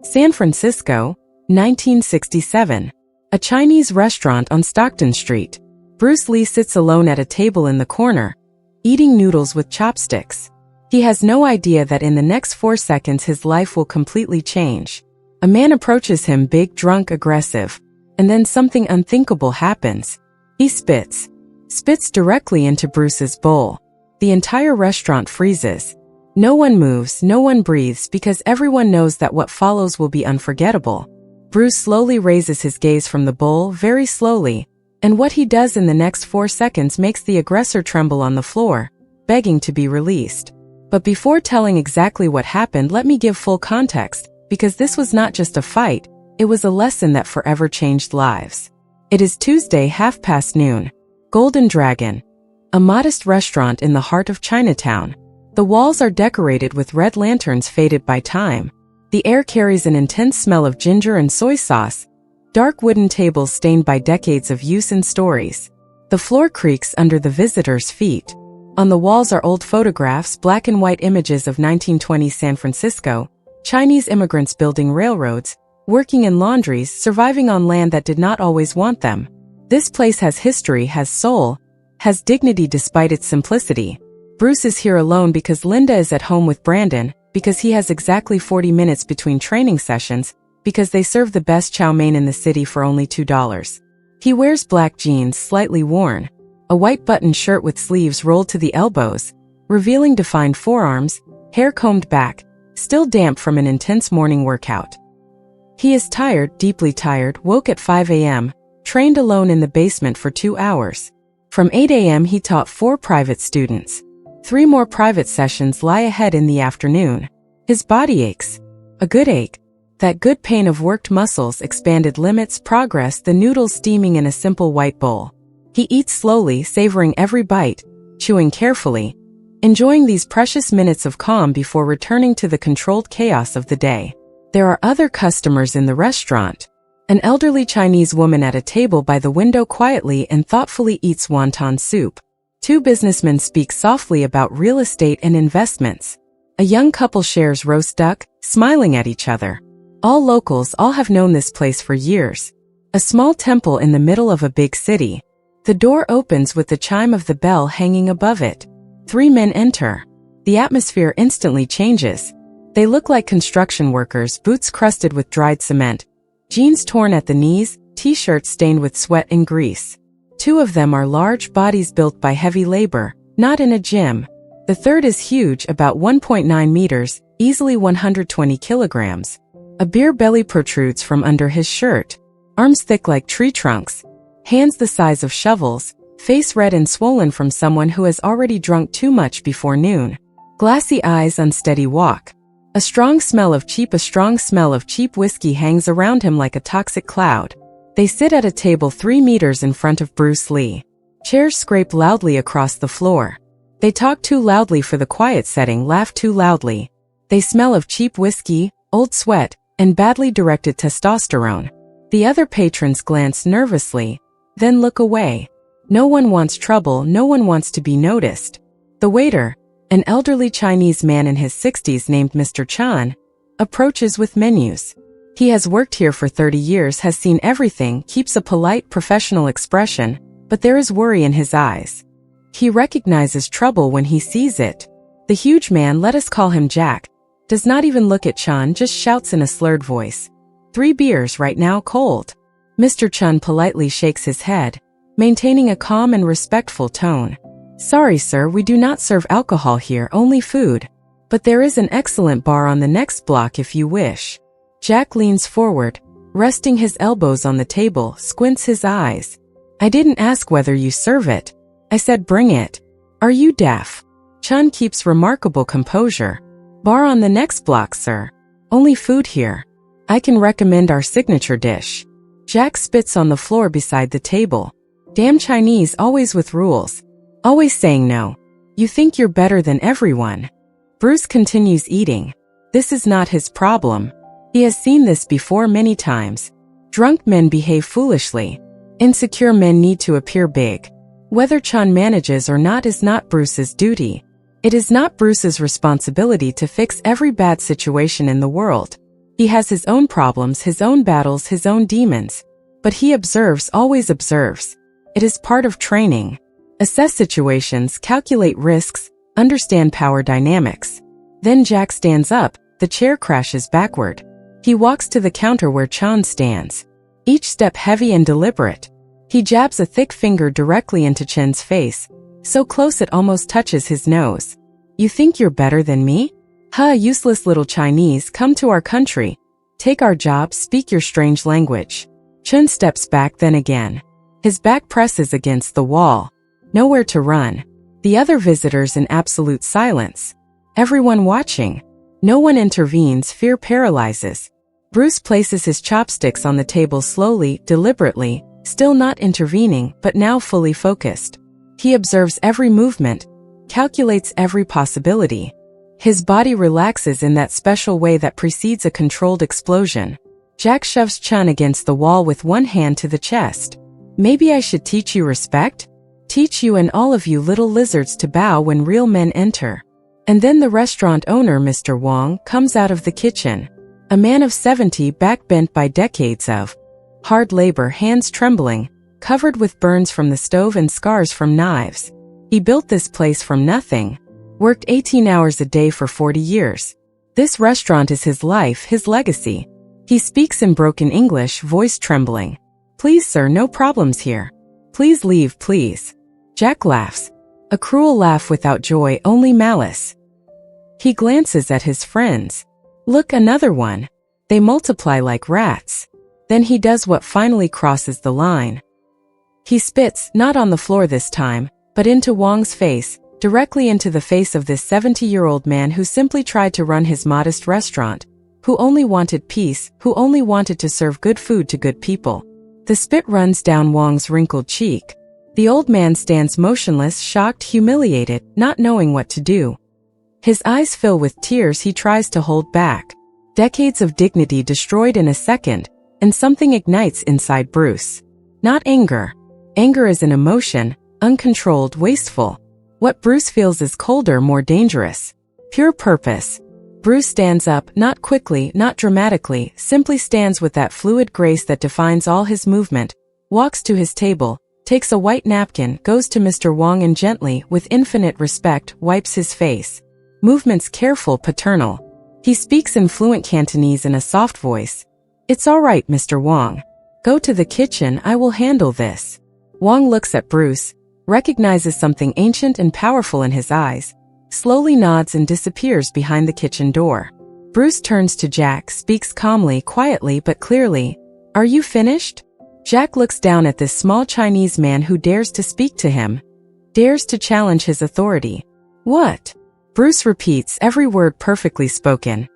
San Francisco, 1967. A Chinese restaurant on Stockton Street. Bruce Lee sits alone at a table in the corner, eating noodles with chopsticks. He has no idea that in the next 4 seconds his life will completely change. A man approaches him, big, drunk, aggressive, and then something unthinkable happens. He spits directly into Bruce's bowl. The entire restaurant freezes. No one moves, no one breathes, because everyone knows that what follows will be unforgettable. Bruce slowly raises his gaze from the bowl, very slowly, and what he does in the next 4 seconds makes the aggressor tremble on the floor, begging to be released. But before telling exactly what happened, let me give full context, because this was not just a fight, it was a lesson that forever changed lives. It is Tuesday, noon. Golden Dragon. A modest restaurant in the heart of Chinatown. The walls are decorated with red lanterns faded by time. The air carries an intense smell of ginger and soy sauce. Dark wooden tables stained by decades of use and stories. The floor creaks under the visitors' feet. On the walls are old photographs, black and white images of 1920s San Francisco, Chinese immigrants building railroads, working in laundries, surviving on land that did not always want them. This place has history, has soul, has dignity despite its simplicity. Bruce is here alone because Linda is at home with Brandon, because he has exactly 40 minutes between training sessions, because they serve the best chow mein in the city for only $2. He wears black jeans, slightly worn, a white button shirt with sleeves rolled to the elbows, revealing defined forearms, hair combed back, still damp from an intense morning workout. He is tired, deeply tired, woke at 5 a.m., trained alone in the basement for 2 hours. From 8 a.m. he taught 4 private students. 3 more private sessions lie ahead in the afternoon. His body aches. A good ache. That good pain of worked muscles, expanded limits, progress, the noodles steaming in a simple white bowl. He eats slowly, savoring every bite, chewing carefully, enjoying these precious minutes of calm before returning to the controlled chaos of the day. There are other customers in the restaurant. An elderly Chinese woman at a table by the window quietly and thoughtfully eats wonton soup. 2 businessmen speak softly about real estate and investments. A young couple shares roast duck, smiling at each other. All locals, all have known this place for years. A small temple in the middle of a big city. The door opens with the chime of the bell hanging above it. 3 men enter. The atmosphere instantly changes. They look like construction workers, boots crusted with dried cement, jeans torn at the knees, t-shirts stained with sweat and grease. 2 of them are large bodies built by heavy labor, not in a gym. The third is huge, about 1.9 meters, easily 120 kilograms. A beer belly protrudes from under his shirt. Arms thick like tree trunks. Hands the size of shovels, face red and swollen from someone who has already drunk too much before noon. Glassy eyes, unsteady walk. A strong smell of cheap whiskey hangs around him like a toxic cloud. They sit at a table 3 meters in front of Bruce Lee. Chairs scrape loudly across the floor. They talk too loudly for the quiet setting, laugh too loudly. They smell of cheap whiskey, old sweat, and badly directed testosterone. The other patrons glance nervously, then look away. No one wants trouble, no one wants to be noticed. The waiter, an elderly Chinese man in his 60s named Mr. Chan, approaches with menus. He has worked here for 30 years, has seen everything, keeps a polite, professional expression, but there is worry in his eyes. He recognizes trouble when he sees it. The huge man, let us call him Jack, does not even look at Chan, just shouts in a slurred voice. 3 beers right now, cold. Mr. Chun politely shakes his head, maintaining a calm and respectful tone. Sorry sir, we do not serve alcohol here, only food. But there is an excellent bar on the next block if you wish. Jack leans forward, resting his elbows on the table, squints his eyes. I didn't ask whether you serve it. I said bring it. Are you deaf? Chun keeps remarkable composure. Bar on the next block, sir. Only food here. I can recommend our signature dish. Jack spits on the floor beside the table. Damn Chinese, always with rules. Always saying no. You think you're better than everyone. Bruce continues eating. This is not his problem. He has seen this before many times. Drunk men behave foolishly. Insecure men need to appear big. Whether Chan manages or not is not Bruce's duty. It is not Bruce's responsibility to fix every bad situation in the world. He has his own problems, his own battles, his own demons. But he observes, always observes. It is part of training. Assess situations, calculate risks, understand power dynamics. Then Jack stands up, the chair crashes backward. He walks to the counter where Chan stands. Each step heavy and deliberate. He jabs a thick finger directly into Chen's face, so close it almost touches his nose. You think you're better than me? Huh, useless little Chinese, come to our country. Take our job, speak your strange language. Chen steps back then again. His back presses against the wall. Nowhere to run. The other visitors in absolute silence. Everyone watching. No one intervenes, fear paralyzes. Bruce places his chopsticks on the table slowly, deliberately, still not intervening, but now fully focused. He observes every movement, calculates every possibility. His body relaxes in that special way that precedes a controlled explosion. Jack shoves Chun against the wall with one hand to the chest. Maybe I should teach you respect? Teach you and all of you little lizards to bow when real men enter. And then the restaurant owner, Mr. Wong, comes out of the kitchen. A man of 70, back-bent by decades of hard labor, hands trembling, covered with burns from the stove and scars from knives. He built this place from nothing. Worked 18 hours a day for 40 years. This restaurant is his life, his legacy. He speaks in broken English, voice trembling. Please, sir, no problems here. Please leave, please. Jack laughs. A cruel laugh without joy, only malice. He glances at his friends. Look, another one. They multiply like rats. Then he does what finally crosses the line. He spits, not on the floor this time, but into Wong's face, directly into the face of this 70-year-old man who simply tried to run his modest restaurant, who only wanted peace, who only wanted to serve good food to good people. The spit runs down Wong's wrinkled cheek. The old man stands motionless, shocked, humiliated, not knowing what to do. His eyes fill with tears he tries to hold back. Decades of dignity destroyed in a second, and something ignites inside Bruce. Not anger. Anger is an emotion, uncontrolled, wasteful. What Bruce feels is colder, more dangerous. Pure purpose. Bruce stands up, not quickly, not dramatically, simply stands with that fluid grace that defines all his movement, walks to his table, takes a white napkin, goes to Mr. Wong and gently, with infinite respect, wipes his face. Movements careful, paternal. He speaks in fluent Cantonese in a soft voice. It's all right, Mr. Wong. Go to the kitchen, I will handle this. Wong looks at Bruce, recognizes something ancient and powerful in his eyes, slowly nods and disappears behind the kitchen door. Bruce turns to Jack, speaks calmly, quietly but clearly. Are you finished? Jack looks down at this small Chinese man who dares to speak to him, dares to challenge his authority. What? Bruce repeats, every word perfectly spoken.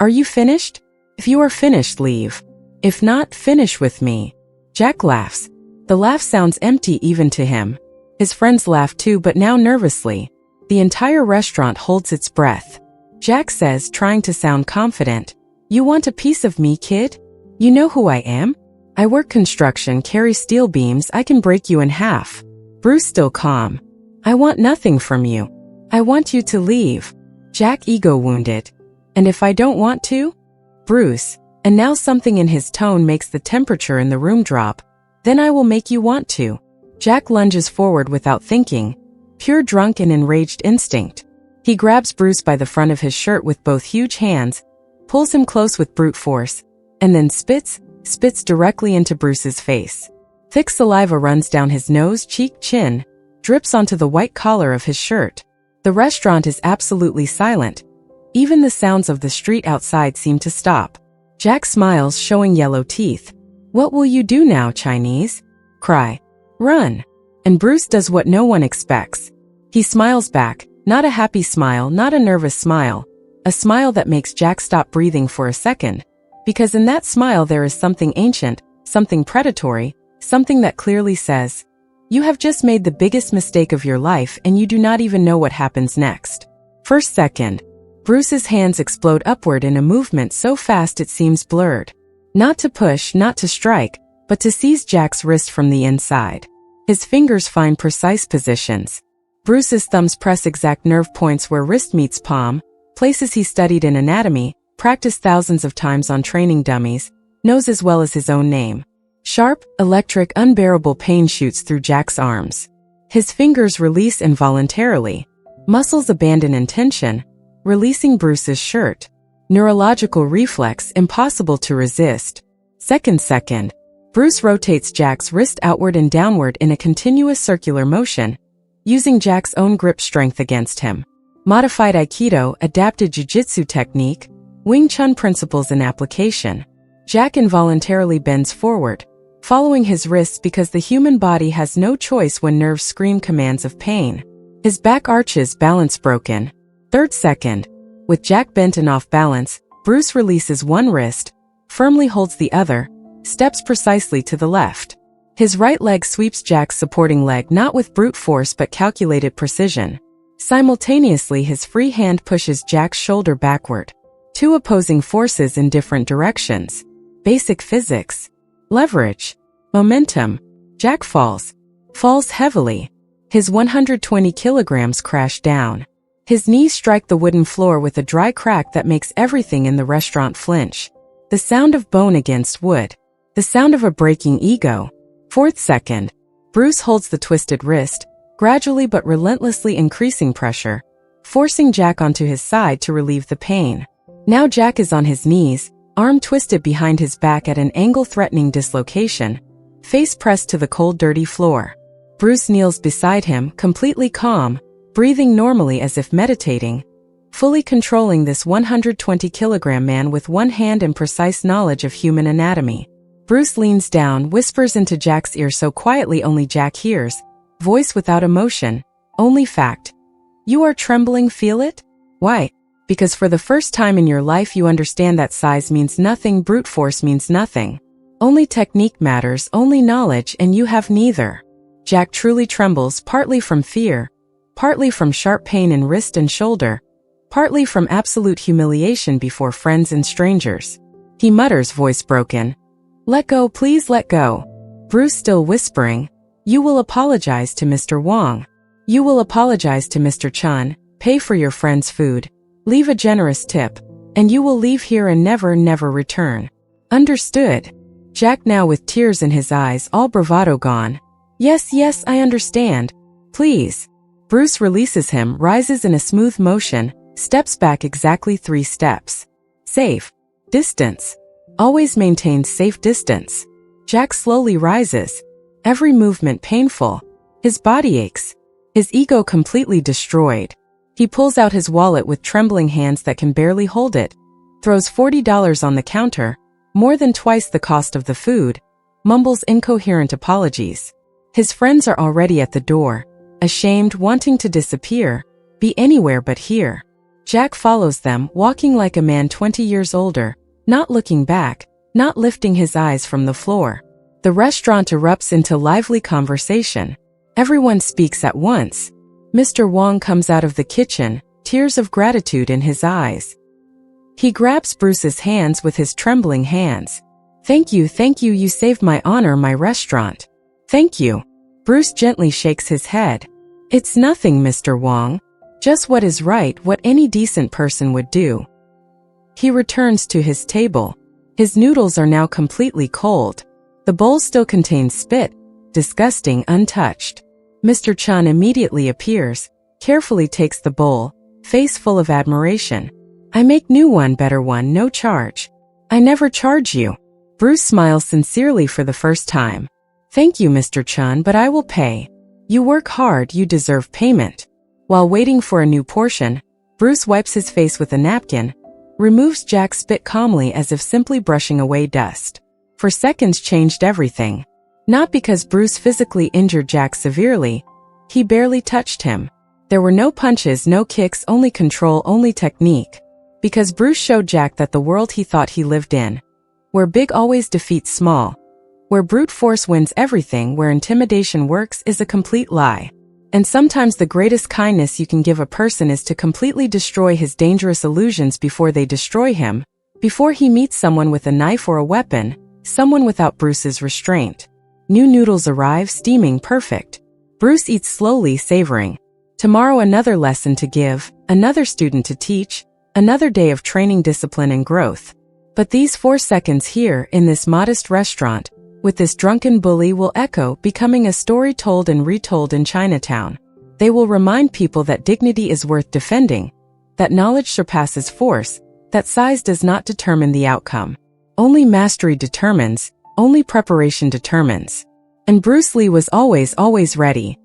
Are you finished? If you are finished, leave. If not, finish with me. Jack laughs. The laugh sounds empty even to him. His friends laugh too, but now nervously. The entire restaurant holds its breath. Jack says, trying to sound confident, You want a piece of me, kid? You know who I am? I work construction, carry steel beams, I can break you in half. Bruce still calm. I want nothing from you. I want you to leave. Jack ego wounded. And if I don't want to? Bruce, and now something in his tone makes the temperature in the room drop. Then I will make you want to. Jack lunges forward without thinking, pure drunk and enraged instinct. He grabs Bruce by the front of his shirt with both huge hands, pulls him close with brute force, and then spits directly into Bruce's face. Thick saliva runs down his nose, cheek, chin, drips onto the white collar of his shirt. The restaurant is absolutely silent. Even the sounds of the street outside seem to stop. Jack smiles, showing yellow teeth. What will you do now, Chinese? Cry. Run. And Bruce does what no one expects. He smiles back, not a happy smile, not a nervous smile, a smile that makes Jack stop breathing for a second, because in that smile there is something ancient, something predatory, something that clearly says, you have just made the biggest mistake of your life and you do not even know what happens next. First second, Bruce's hands explode upward in a movement so fast it seems blurred. Not to push, not to strike, but to seize Jack's wrist from the inside. His fingers find precise positions. Bruce's thumbs press exact nerve points where wrist meets palm, places he studied in anatomy, practiced thousands of times on training dummies, knows as well as his own name. Sharp, electric, unbearable pain shoots through Jack's arms. His fingers release involuntarily. Muscles abandon intention, releasing Bruce's shirt. Neurological reflex impossible to resist. Second. Bruce rotates Jack's wrist outward and downward in a continuous circular motion, using Jack's own grip strength against him. Modified Aikido, adapted Jiu-Jitsu technique, Wing Chun principles in application. Jack involuntarily bends forward, following his wrists because the human body has no choice when nerves scream commands of pain. His back arches, balance broken. Second. With Jack bent and off balance, Bruce releases one wrist, firmly holds the other, steps precisely to the left. His right leg sweeps Jack's supporting leg not with brute force but calculated precision. Simultaneously, his free hand pushes Jack's shoulder backward. Two opposing forces in different directions. Basic physics. Leverage. Momentum. Jack falls. Falls heavily. His 120 kilograms crash down. His knees strike the wooden floor with a dry crack that makes everything in the restaurant flinch. The sound of bone against wood. The sound of a breaking ego. Second. Bruce holds the twisted wrist, gradually but relentlessly increasing pressure, forcing Jack onto his side to relieve the pain. Now Jack is on his knees, arm twisted behind his back at an angle threatening dislocation, face pressed to the cold, dirty floor. Bruce kneels beside him, completely calm, breathing normally as if meditating, fully controlling this 120-kilogram man with one hand and precise knowledge of human anatomy. Bruce leans down, whispers into Jack's ear so quietly only Jack hears, voice without emotion, only fact. You are trembling, feel it? Why? Because for the first time in your life you understand that size means nothing, brute force means nothing. Only technique matters, only knowledge, and you have neither. Jack truly trembles, partly from fear, partly from sharp pain in wrist and shoulder, partly from absolute humiliation before friends and strangers. He mutters, voice broken, "Let go, please let go." Bruce still whispering, "You will apologize to Mr. Wong. You will apologize to Mr. Chun, pay for your friend's food, leave a generous tip, and you will leave here and never return. Understood?" Jack now with tears in his eyes, all bravado gone. Yes, I understand. Please." Bruce releases him, rises in a smooth motion, steps back exactly 3 steps. Safe. Distance. Always maintains safe distance. Jack slowly rises. Every movement painful. His body aches. His ego completely destroyed. He pulls out his wallet with trembling hands that can barely hold it, throws $40 on the counter, more than twice the cost of the food, mumbles incoherent apologies. His friends are already at the door, ashamed, wanting to disappear, be anywhere but here. Jack follows them, walking like a man 20 years older, not looking back, not lifting his eyes from the floor. The restaurant erupts into lively conversation. Everyone speaks at once. Mr. Wong comes out of the kitchen, tears of gratitude in his eyes. He grabs Bruce's hands with his trembling hands. Thank you, you saved my honor, my restaurant. Thank you." Bruce gently shakes his head. "It's nothing, Mr. Wong. Just what is right, what any decent person would do." He returns to his table. His noodles are now completely cold. The bowl still contains spit, disgusting, untouched. Mr. Chun immediately appears, carefully takes the bowl, face full of admiration. "I make new one, better one, no charge." "I never charge you." Bruce smiles sincerely for the first time. "Thank you, Mr. Chun, but I will pay. You work hard, you deserve payment." While waiting for a new portion, Bruce wipes his face with a napkin, removes Jack's spit calmly as if simply brushing away dust. For seconds changed everything. Not because Bruce physically injured Jack severely. He barely touched him. There were no punches, no kicks, only control, only technique. Because Bruce showed Jack that the world he thought he lived in, where big always defeats small, where brute force wins everything, where intimidation works, is a complete lie. And sometimes the greatest kindness you can give a person is to completely destroy his dangerous illusions before they destroy him, before he meets someone with a knife or a weapon, someone without Bruce's restraint. New noodles arrive, steaming, perfect. Bruce eats slowly, savoring. Tomorrow another lesson to give, another student to teach, Another day of training, discipline, and growth. But these 4 seconds here in this modest restaurant with this drunken bully will echo, becoming a story told and retold in Chinatown. They will remind people that dignity is worth defending, that knowledge surpasses force, that size does not determine the outcome. Only mastery determines, only preparation determines. And Bruce Lee was always ready.